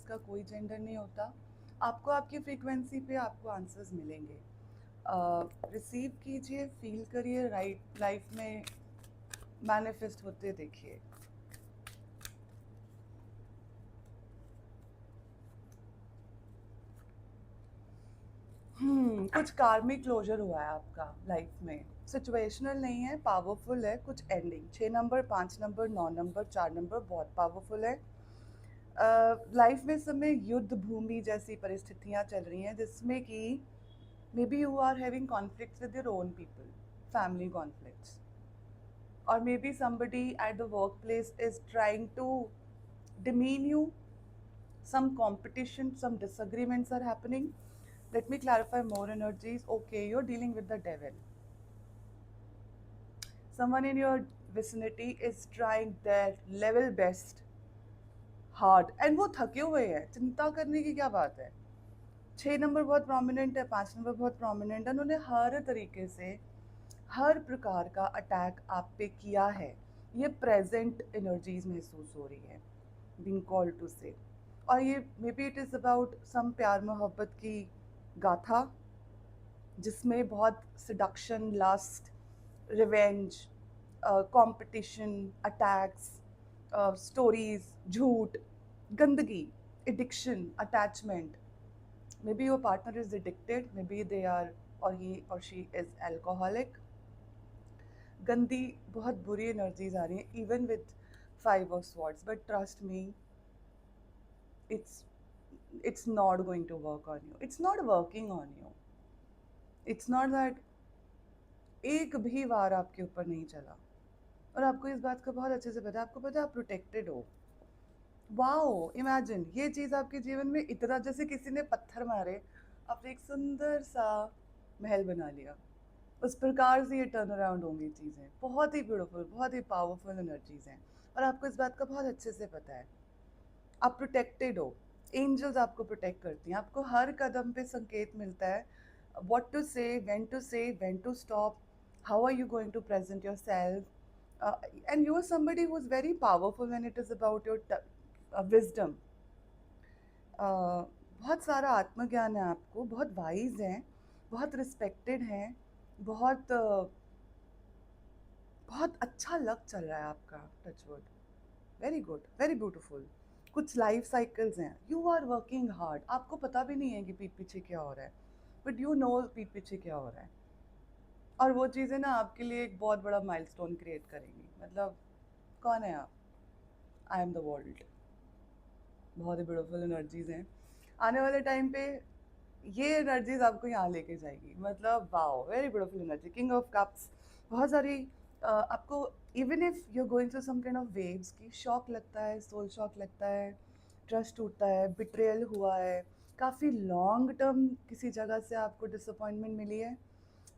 जिसका कोई जेंडर नहीं होता। आपको आपकी फ्रीक्वेंसी पे आपको आंसर्स मिलेंगे। रिसीव कीजिए, फील करिए, राइट लाइफ में मैनिफेस्ट होते देखिए। कुछ कार्मिक क्लोजर हुआ है आपका लाइफ में। सिचुएशनल नहीं है, पावरफुल है। कुछ ending 6 number, 5 number, 9 number, 4 number बहुत पावरफुल है। लाइफ में इस समय युद्ध भूमि जैसी परिस्थितियां चल रही हैं जिसमें कि maybe you are having conflicts with your own people, family conflicts, or maybe somebody at the workplace is trying to demean you. Some competition, some disagreements are happening. Let me clarify more energies. Okay, you're dealing with the devil. Someone in your vicinity is trying their level best hard and वो थके हुए हैं। चिंता करने की क्या बात है। 6 नंबर बहुत प्रोमिनेंट है, 5 नंबर बहुत प्रोमिनेंट है। उन्होंने हर तरीके से हर प्रकार का अटैक आप पे किया है। ये प्रेजेंट एनर्जीज महसूस हो रही है, बीइंग कॉल्ड टू से। और ये maybe it is about some प्यार मोहब्बत की गाथा जिसमें बहुत seduction, lust, revenge, competition, attacks, stories, झूठ, गंदगी, addiction, attachment. Maybe your partner is addicted, maybe they are और ही और शी इज एल्कोहलिक। गंदी बहुत बुरी एनर्जीज आ रही हैं even with 5 of Swords, but trust me, it's it's not going to work on you, it's not working on you, it's not that एक भी वार आपके ऊपर नहीं चला। और आपको इस बात का बहुत अच्छे से पता है, आपको पता है आप प्रोटेक्टेड हो। वाओ, इमेजिन ये चीज़ आपके जीवन में इतना, जैसे किसी ने पत्थर मारे, आपने एक सुंदर सा महल बना लिया। उस प्रकार से ये टर्न अराउंड होंगी चीज़ें। बहुत ही ब्यूटीफुल, बहुत ही पावरफुल एनर्जीज हैं और आपको इस बात का बहुत अच्छे से पता है। आप प्रोटेक्टेड हो, एंजल्स आपको प्रोटेक्ट करती हैं। आपको हर कदम पे संकेत मिलता है, what to say, when to stop, how are you going to present yourself. And you are somebody who is very powerful when it is about your wisdom. बहुत सारा आत्मज्ञान है आपको, बहुत वाइज हैं, बहुत रिस्पेक्टेड हैं, बहुत बहुत अच्छा लक चल रहा है आपका। Touchwood, very good, very beautiful. कुछ लाइफ साइकिल्स हैं, यू आर वर्किंग हार्ड, आपको पता भी नहीं है कि पीठ पीछे क्या हो रहा है, बट यू नो पीठ पीछे क्या हो रहा है। और वो चीज़ें ना आपके लिए एक बहुत बड़ा माइलस्टोन क्रिएट करेंगी। मतलब कौन है आप? I am the world. बहुत ही ब्यूटीफुल एनर्जीज हैं। आने वाले टाइम पे ये एनर्जीज आपको यहाँ लेके जाएगी। मतलब wow, very beautiful energy, king of cups. बहुत सारी आपको even if you are going through some kind of waves की शॉक लगता है, सोल शॉक लगता है, ट्रस्ट टूटता है, बिट्रेयल हुआ है, काफ़ी लॉन्ग टर्म किसी जगह से आपको डिसअपॉइंटमेंट मिली है,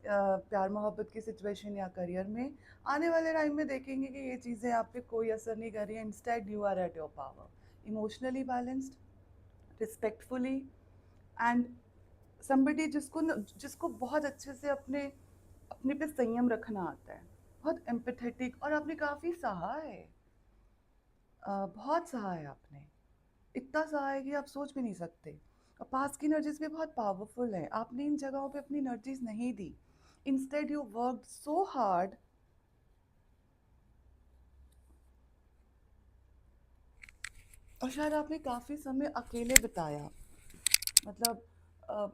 प्यार मोहब्बत की सिचुएशन या करियर में। आने वाले टाइम में देखेंगे कि ये चीज़ें आप पे कोई असर नहीं कर रही हैं। Instead you are at your power, emotionally balanced, respectfully, and somebody जिसको बहुत अच्छे से अपने अपने पे संयम रखना आता है, बहुत एम्पैथेटिक। और आपने काफ़ी सहा है, बहुत सहा है आपने, इतना सहा है कि आप सोच भी नहीं सकते। और पास की एनर्जीज भी बहुत पावरफुल है। आपने इन जगहों पे अपनी एनर्जीज नहीं दी, instead you worked so hard. और शायद आपने काफ़ी समय अकेले बिताया। मतलब अ,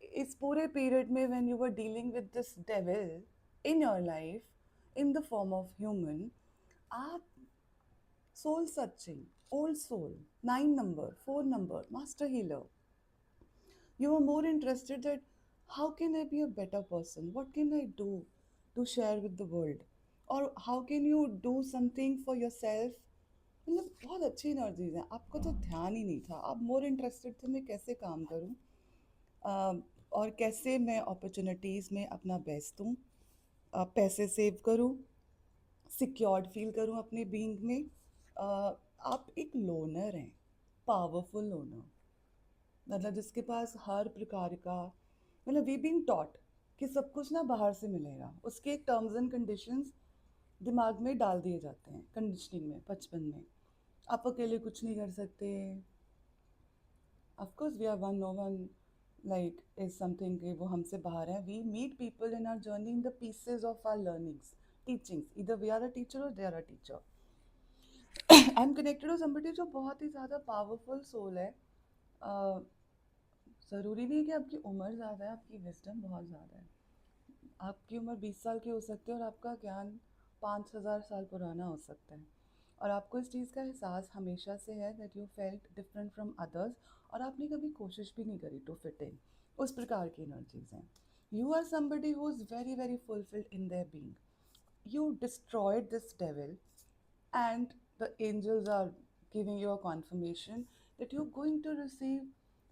इस पूरे पीरियड में when you were dealing with this devil in your life in the form of human, आप soul searching, old soul, 9 number, 4 number, master healer. You are more interested that how can I be a better person? What can I do to share with the world? Or how can you do something for yourself? मतलब बहुत अच्छी energies हैं। आपको तो ध्यान ही नहीं था, आप मोर इंटरेस्टेड थे मैं कैसे काम करूं, और कैसे मैं अपॉर्चुनिटीज़ में अपना बेस्ट दूं, पैसे सेव करूं, सिक्योर्ड फील करूं अपने बीइंग में। आप एक लोनर हैं, पावरफुल लोनर, मतलब जिसके पास हर प्रकार का, मतलब वी बीइंग टॉट कि सब कुछ ना बाहर से मिलेगा। उसके टर्म्स एंड कंडीशंस दिमाग में डाल दिए जाते हैं कंडीशनिंग में, बचपन में। आप अकेले कुछ नहीं कर सकते, course we are one, no one like is something कि वो हमसे बाहर है. We meet people in our journey in the pieces of our learnings, teachings. Either we are a teacher or they are a teacher. I'm connected to somebody जो बहुत ही ज़्यादा powerful soul है. uh, ज़रूरी नहीं कि आपकी उम्र ज़्यादा है, आपकी विजडम बहुत ज़्यादा है. आपकी उम्र 20 साल की हो सकती है और आपका ज्ञान 5,000 साल पुराना हो सकता है. और आपको इस चीज़ का एहसास हमेशा से है that you felt different from others, और आपने कभी कोशिश भी नहीं करी टू फिट इन. उस प्रकार की एनर्जीज हैं. You are somebody who is very very fulfilled in their being. You destroyed this devil, and the angels are giving you a confirmation that you're going to receive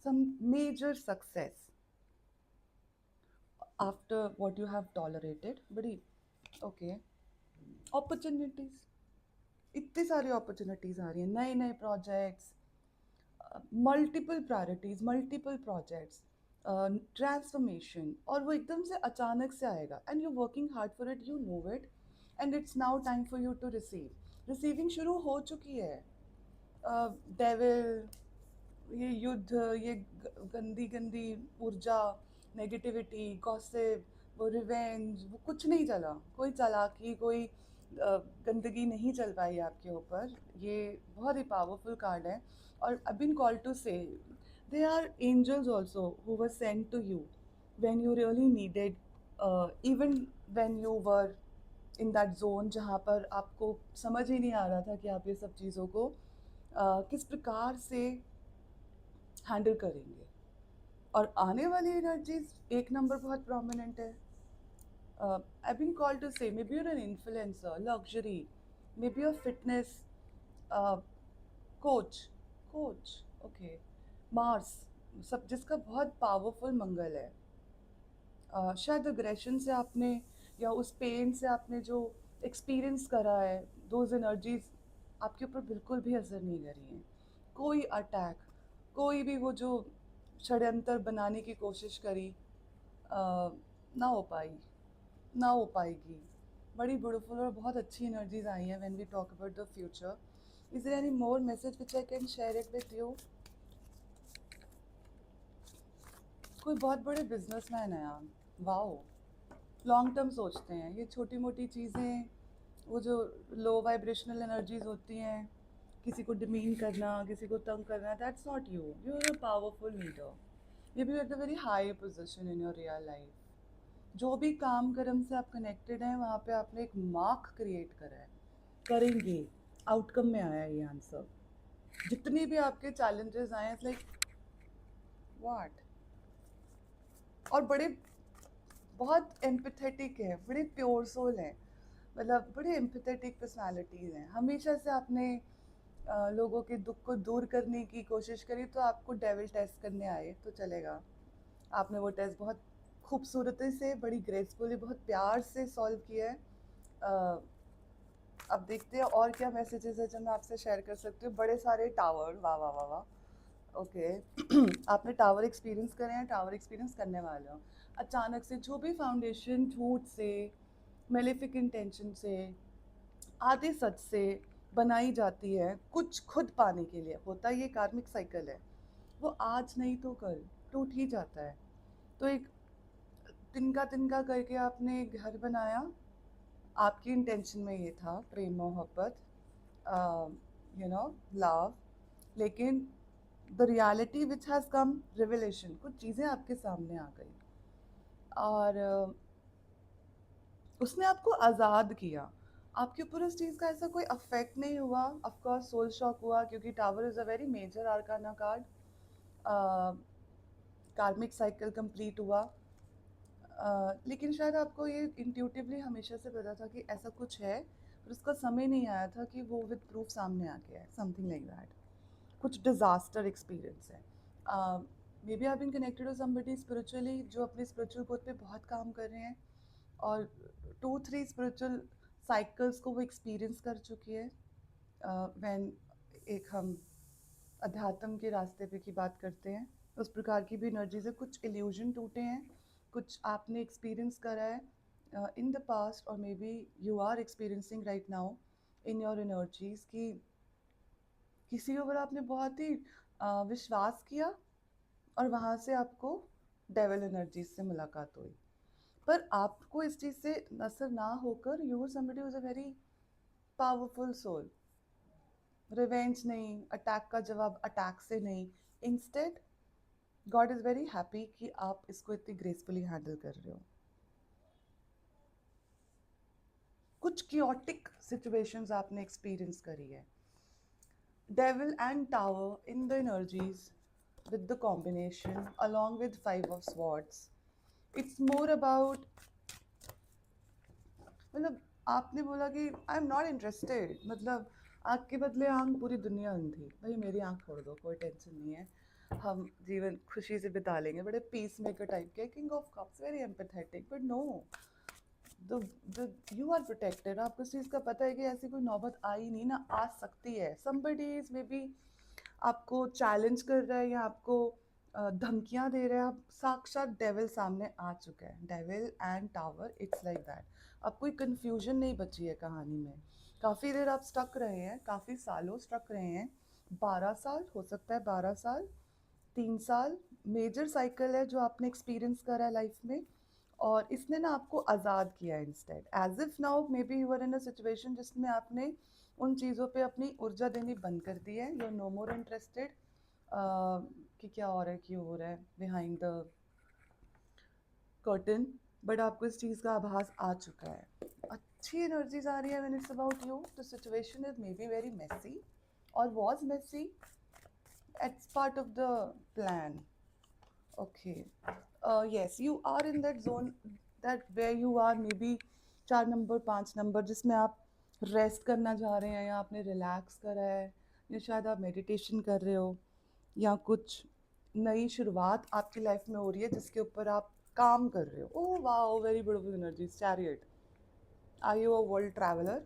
some major success after what you have tolerated. बड़ी okay opportunities, इतनी सारी opportunities आ रही हैं, नए नए projects, multiple priorities, multiple projects, transformation. और वो एकदम से अचानक से आएगा and you working hard for it, you know it, and it's now time for you to receive. Receiving शुरू हो चुकी है. डेविल, ये युद्ध, ये गंदी गंदी ऊर्जा, नेगेटिविटी, गॉसिप, वो रिवेंज, वो कुछ नहीं चला. कोई चालाकी, कोई गंदगी नहीं चल पाई आपके ऊपर. ये बहुत ही पावरफुल कार्ड है. और I been called to say they are angels also who were sent to you when you really needed, even when you were in that zone जहाँ पर आपको समझ ही नहीं आ रहा था कि आप ये सब चीज़ों को किस प्रकार से हैंडल करेंगे. और आने वाली एनर्जीज एक नंबर बहुत प्रोमिनेंट है. I been called to say maybe your an influencer, luxury, maybe your fitness coach. Coach, okay. Mars, सब जिसका बहुत पावरफुल मंगल है. शायद अग्रेशन से आपने या उस पेन से आपने जो एक्सपीरियंस करा है, दोज एनर्जीज आपके ऊपर बिल्कुल भी असर नहीं करी हैं. कोई अटैक, कोई भी वो जो षड्यंत्र बनाने की कोशिश करी, ना हो पाई, ना हो पाएगी. बड़ी ब्यूटीफुल और बहुत अच्छी एनर्जीज आई हैं when we talk about the future. Is there any more message which I can share it with you? कोई बहुत बड़े बिजनेसमैन है आप. वाओ, लॉन्ग टर्म सोचते हैं. ये छोटी मोटी चीज़ें, वो जो लो वाइब्रेशनल एनर्जीज होती हैं, किसी को डिमीन करना, किसी को तंग करना, that's not you. You are a powerful leader. Maybe at the very high position in your real life. जो भी काम कर्म से आप कनेक्टेड हैं वहाँ पे आपने एक मार्क क्रिएट करा है. करेंगे, आउटकम में आया ये आंसर. जितनी भी आपके चैलेंजेस आए, इट्स लाइक व्हाट. और बड़े बहुत एम्पथेटिक है, बड़े प्योर सोल हैं, मतलब बड़े एम्पथेटिक पर्सनालिटीज़ हैं. हमेशा से आपने लोगों के दुख को दूर करने की कोशिश करी, तो आपको डेविल टेस्ट करने आए तो चलेगा. आपने वो टेस्ट बहुत खूबसूरती से, बड़ी ग्रेसफुली, बहुत प्यार से सॉल्व किया है. अब देखते हैं और क्या मैसेजेस है जो मैं आपसे शेयर कर सकती हूँ. बड़े सारे टावर, वाह वाह वाह वाह. ओके. आपने टावर एक्सपीरियंस करे हैं, टावर एक्सपीरियंस करने वाले हो. अचानक से जो भी फाउंडेशन झूठ से, मेलेफिक इंटेंशन से, आधे सच से बनाई जाती है कुछ खुद पाने के लिए, होता ये कार्मिक साइकिल है, वो आज नहीं तो कल टूट ही जाता है. तो एक तिनका तिनका करके आपने घर बनाया. आपकी इंटेंशन में ये था प्रेम मोहब्बत, यू नो, लव. लेकिन the reality which has come, revelation, कुछ चीज़ें आपके सामने आ गई और उसने आपको आज़ाद किया. आपके ऊपर उस चीज़ का ऐसा कोई अफेक्ट नहीं हुआ. ऑफकोर्स सोल शॉक हुआ क्योंकि tower is a very major arcana card. Karmic cycle complete हुआ. लेकिन शायद आपको ये इंट्यूटिवली हमेशा से पता था कि ऐसा कुछ है, पर उसका समय नहीं आया था कि वो विद प्रूफ सामने आ गया है. Something like that. कुछ डिज़ास्टर एक्सपीरियंस है. Maybe I been connected to somebody spiritually जो अपने स्पिरिचुअल ग्रोथ पे बहुत काम कर रहे हैं, और 2-3 स्पिरिचुअल साइकिल्स को वो एक्सपीरियंस कर चुकी है. व्हेन एक हम अध्यात्म के रास्ते पे की बात करते हैं, उस प्रकार की भी एनर्जी से कुछ इल्यूजन टूटे हैं, कुछ आपने एक्सपीरियंस करा है इन द पास्ट, और maybe you are experiencing right now in your energies. कि किसी के ऊपर आपने बहुत ही विश्वास किया, और वहाँ से आपको डेविल एनर्जी से मुलाकात हुई। पर आपको इस चीज़ से असर ना होकर you were somebody was a very powerful soul. Revenge नहीं, अटैक का जवाब अटैक से नहीं, instead God is very happy कि आप इसको इतनी ग्रेसफुली हैंडल कर रहे हो। कुछ क्योटिक सिचुएशंस आपने एक्सपीरियंस करी है। Devil and Tower in the energies with the combination along with Five of Swords. It's more about, मतलब आपने बोला कि आई एम नॉट इंटरेस्टेड, मतलब आँख के बदले आँख, पूरी दुनिया अंधी, भाई मेरी आँख फोड़ दो, कोई टेंशन नहीं है, हम जीवन खुशी से बिता लेंगे। बड़े पीस मेकर टाइप के, king of cups, very empathetic, but no, the you are protected. आपको इस चीज़ का पता है कि ऐसी कोई नौबत आई नहीं, ना आ सकती है। समबडी इज मे बी आपको चैलेंज कर रहा है या आपको धमकियां दे रहा है। आप साक्षात डेविल सामने आ चुका है। Devil and tower, it's like that. अब कोई कन्फ्यूजन नहीं बची है कहानी में। काफ़ी देर आप स्टक रहे हैं, काफ़ी सालों स्टक रहे हैं, 12 साल हो सकता है, 12 साल, 3 साल, मेजर साइकिल है जो आपने एक्सपीरियंस करा है लाइफ में। और इसने ना आपको आज़ाद किया instead, as if now maybe you are in a situation जिसमें आपने उन चीज़ों पे अपनी ऊर्जा देनी बंद कर दी है। You are no more interested कि क्या हो रहा है, क्यों हो रहा है बिहाइंड द कर्टन, बट आपको इस चीज़ का आभास आ चुका है। अच्छी एनर्जीज आ रही है when it's about you. The situation is maybe very messy और was messy, it's part of the plan. Okay. Yes, you are in that zone, that where you are maybe 4 number 5 number, जिसमें आप rest करना चाह रहे हैं, या आपने relax करा है, या शायद आप मेडिटेशन कर रहे हो, या कुछ नई शुरुआत आपकी लाइफ में हो रही है जिसके ऊपर आप काम कर रहे हो। Oh wow, very beautiful energy. Chariot, are you a world traveller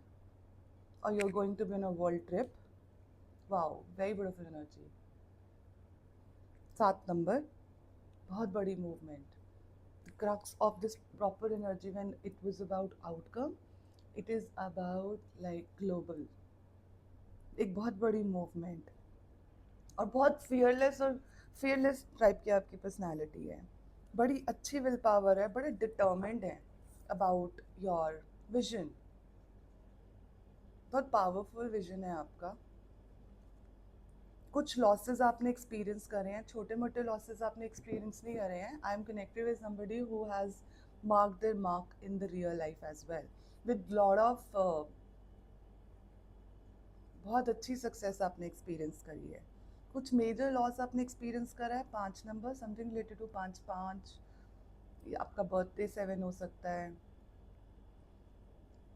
और you are going to be on a world trip? Wow, very beautiful energy. 7 number, बहुत बड़ी movement. Crux of this proper energy when it was about outcome, it is about like global, एक बहुत बड़ी movement. और बहुत fearless type की आपकी personality है। बड़ी अच्छी विल पावर है, बड़े डिटर्मिन्ड है अबाउट योर विजन। बहुत पावरफुल विजन है आपका। कुछ लॉसेस आपने एक्सपीरियंस करे हैं, छोटे मोटे लॉसेस आपने एक्सपीरियंस नहीं करे हैं। I am connected with somebody who has mark their mark in the real life as well with lot of बहुत अच्छी सक्सेस आपने एक्सपीरियंस करी है। कुछ मेजर लॉस आपने एक्सपीरियंस करा है। 5 नंबर, समथिंग रिलेटेड टू 5-5, आपका बर्थडे 7 हो सकता है।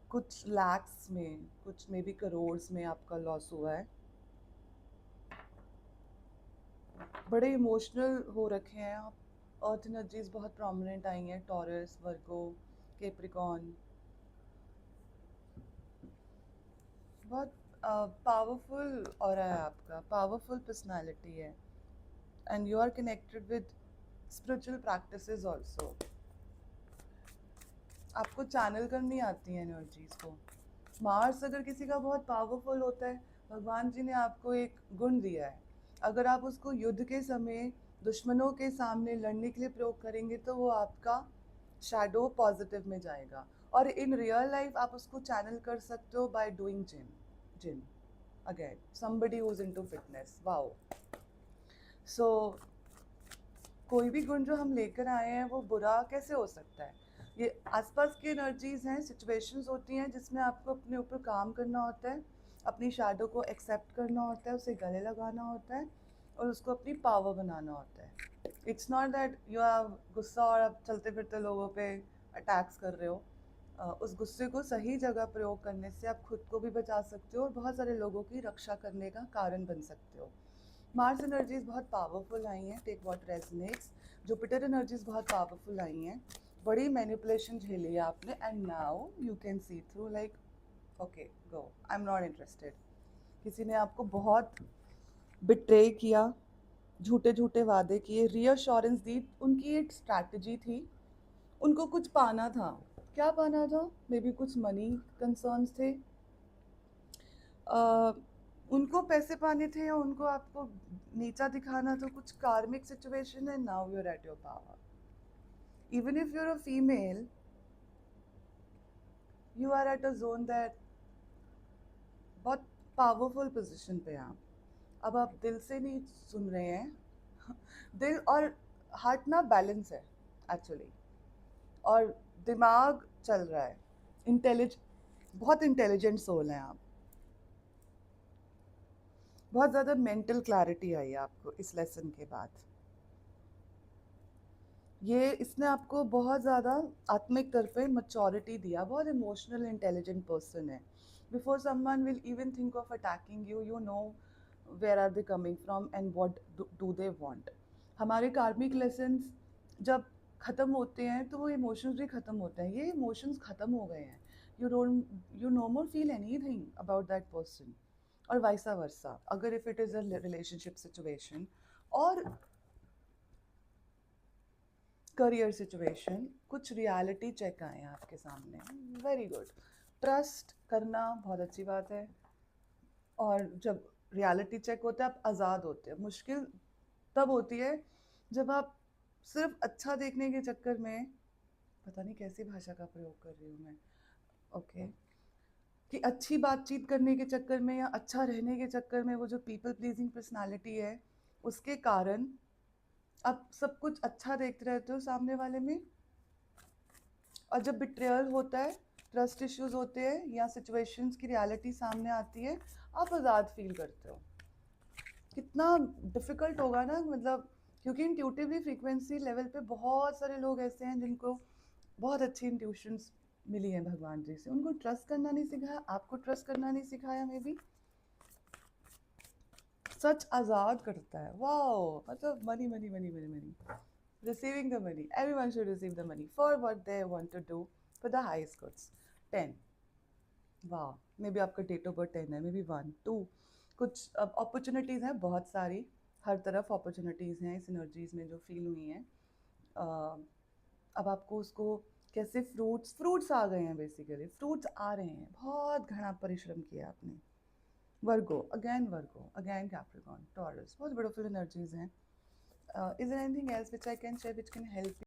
कुछ लैक्स में, कुछ मे बी करोड़्स में आपका लॉस हुआ है। बड़े इमोशनल हो रखे हैं आप। अर्थ एनर्जीज बहुत प्रोमिनेंट आई हैं, टॉरस, वर्गो, कैप्रिकॉन। बहुत पावरफुल ऑरा है आपका, पावरफुल पर्सनालिटी है, and you are connected with spiritual practices also. आपको चैनल करनी आती है एनर्जीज को। मार्स अगर किसी का बहुत पावरफुल होता है, भगवान जी ने आपको एक गुण दिया है, अगर आप उसको युद्ध के समय दुश्मनों के सामने लड़ने के लिए प्रयोग करेंगे तो वो आपका शैडो पॉजिटिव में जाएगा। और इन रियल लाइफ आप उसको चैनल कर सकते हो by doing gym again, somebody who is into fitness. Wow. So कोई भी गुण जो हम लेकर आए हैं वो बुरा कैसे हो सकता है? ये आसपास की एनर्जीज हैं, सिचुएशंस होती हैं जिसमें आपको अपने ऊपर काम करना होता है, अपनी शैडो को एक्सेप्ट करना होता है, उसे गले लगाना होता है और उसको अपनी पावर बनाना होता है। It's not that you are गुस्सा और आप चलते फिरते लोगों पे अटैक्स कर रहे हो। उस गुस्से को सही जगह प्रयोग करने से आप खुद को भी बचा सकते हो और बहुत सारे लोगों की रक्षा करने का कारण बन सकते हो। मार्स एनर्जीज बहुत पावरफुल आई हैं, take what resonates. Jupiter energies बहुत पावरफुल आई हैं, बड़ी मैनिपुलेशन झेली है आपने, and now you can see through, like okay go, I am not interested. किसी ने आपको बहुत बिट्रे किया, झूठे झूठे वादे किए, रीअश्योरेंस दी, उनकी एक स्ट्रैटेजी थी, उनको कुछ पाना था। क्या पाना था? मे बी कुछ मनी कंसर्न्स थे। उनको पैसे पाने थे या उनको आपको नीचा दिखाना, तो कुछ कार्मिक सिचुएशन है. Now you are at your power. Even if you are a female, you are at a zone that बहुत पावरफुल पोजीशन पे हैं आप. अब आप दिल से नहीं सुन रहे हैं. दिल और हार्ट ना बैलेंस है एक्चुअली, और दिमाग चल रहा है. इंटेलिज बहुत इंटेलिजेंट सोल हैं आप. बहुत ज़्यादा मेंटल क्लैरिटी आई है आपको इस लेसन के बाद. ये इसने आपको बहुत ज़्यादा आत्मिक तौर पे मैच्योरिटी दिया. बहुत इमोशनल इंटेलिजेंट पर्सन है. Before someone will even think of attacking you, you know where are they coming from and what do they want. हमारे कार्मिक लेसन्स जब ख़त्म होते हैं तो वो इमोशंस भी ख़त्म होते हैं. ये इमोशंस ख़त्म हो गए हैं. You know more feel anything about that person, और वाइसा वर्सा. अगर if it is a relationship situation और करियर सिचुएशन, कुछ रियलिटी चेक आए हैं आपके सामने. Very good. ट्रस्ट करना बहुत अच्छी बात है. और जब रियलिटी चेक होता है आप आज़ाद होते हैं. मुश्किल तब होती है जब आप सिर्फ अच्छा देखने के चक्कर में, पता नहीं कैसी भाषा का प्रयोग कर रही हूँ मैं, ओके, कि अच्छी बातचीत करने के चक्कर में या अच्छा रहने के चक्कर में वो जो पीपल प्लीजिंग पर्सनालिटी है उसके कारण आप सब कुछ अच्छा देखते रहते हो सामने वाले में. और जब बिट्रेयल होता है, ट्रस्ट इश्यूज होते हैं या सिचुएशंस की रियलिटी सामने आती है, आप आज़ाद फील करते हो. कितना डिफ़िकल्ट होगा ना, मतलब, क्योंकि इंट्यूटिवली फ्रीक्वेंसी लेवल पे बहुत सारे लोग ऐसे हैं जिनको बहुत अच्छी इंट्यूशंस मिली हैं भगवान जी से. उनको ट्रस्ट करना नहीं सिखाया, आपको ट्रस्ट करना नहीं सिखाया. मे बी सच आज़ाद करता है. वाओ. मतलब money money money money money. Receiving the money. Everyone should receive the money for what they want to do for the highest goods. 10. वाह. मे बी आपका डेट ऑफ बर्थ 10 है, may be 1 2. कुछ अब opportunities हैं बहुत सारी. हर तरफ opportunities हैं इस एनर्जीज में जो फील हुई हैं. अब आपको उसको कैसे फ्रूट्स आ गए हैं. बेसिकली फ्रूट्स आ रहे हैं. बहुत घना परिश्रम किया आपने. वर्गो अगेन कैप्रिकॉर्न टॉरस, बहुत ब्यूटीफुल एनर्जीज हैं. Is there anything else which I can share which can help